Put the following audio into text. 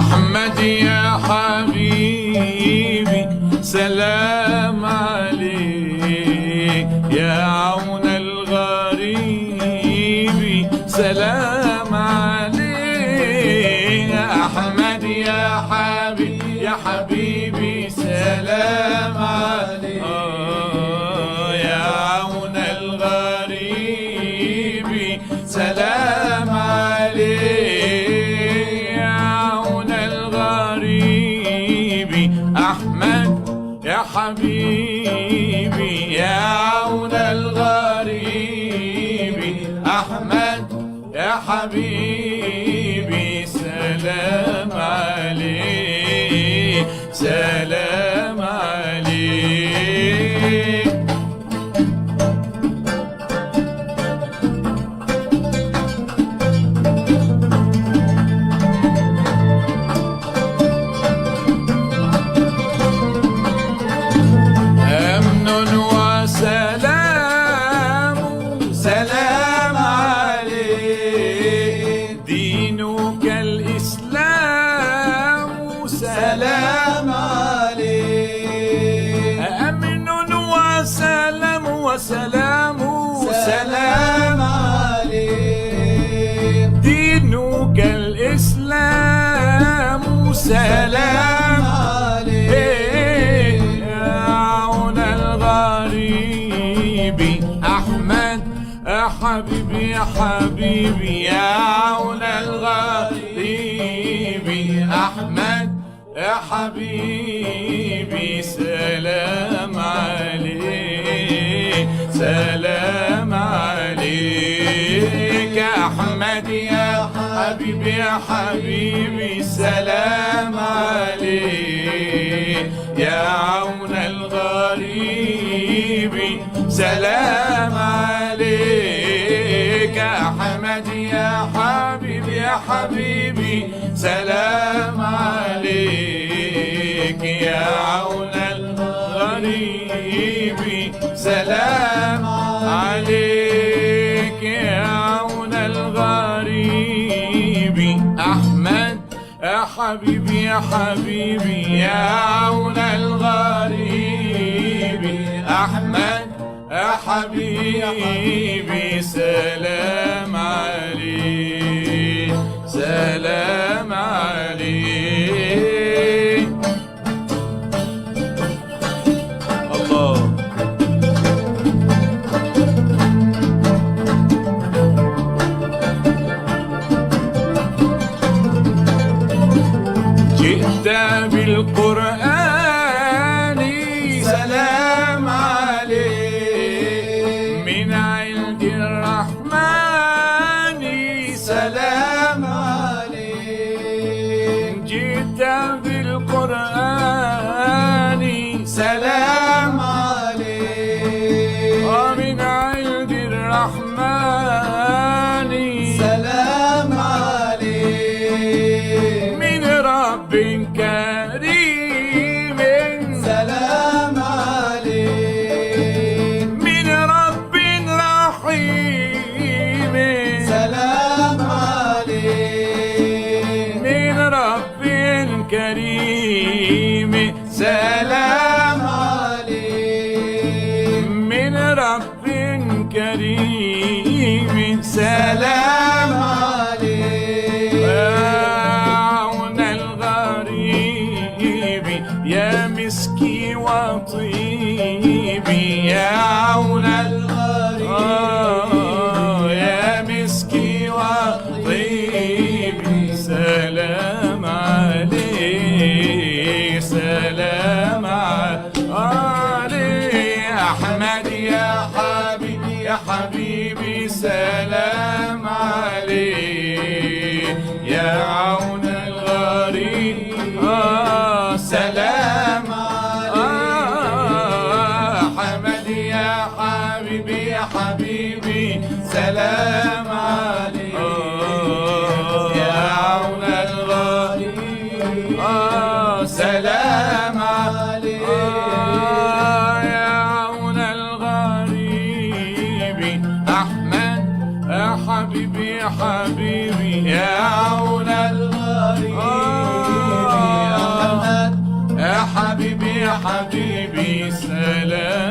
أحمد يا حبيبي سلام عليك، يا عون الغريب سلام عليك. أحمد يا حبيبي يا حبيبي سلام عليك، يا عون الغريب سلام عليك، يا عون الغريب. أحمد يا حبيبي يا عون الغريب، أحمد يا حبيبي سلام عليك سلام عليك. أمن وسلام سلام عليك، دينك الإسلام سلام عليك. أمن وسلام وسلام سلام عليك، دينك الإسلام سلام عليك، يا عون الغريب. أحمد يا حبيبي يا حبيبي يا عون الغريب. أحمد يا حبيبي سلام عليك سلام عليك. أحمد يا حبيبي يا حبيبي سلام عليك، يا عون الغريب سلام عليك. أحمد يا حبيبي يا حبيبي سلام عليك، يا عون الغريب سلام عليك، يا عون الغريب. أحمد يا حبيبي يا حبيبي يا عون الغريب. أحمد يا حبيبي سلام عليك سلام عليك. الله جئت بالقرآن سلام عليك، من عند الرحمن سلام عليك. جئت بالقرآن سلام عليك، ومن عند الرحمن سلام عليك، من رب كريم سلام عليك، من رب رحيم سلام عليك، من رب كريم سلام عليك، من رب كريم سلام عليك. يا مسكي وطيبي يا عون الغريب، يا مسكي وطيبي سلام عليك سلام عليك. أحمد يا حبيبي يا حبيبي سلام عليك، يا عون الغريب سلام عليك. أحمد يا حبيبي يا حبيبي سلام عليك، يا عون الغريب سلام عليك، يا عون الغريب. حبيبي يا حبيبي يا عون الغريب يا محمد، يا حبيبي يا حبيبي سلام.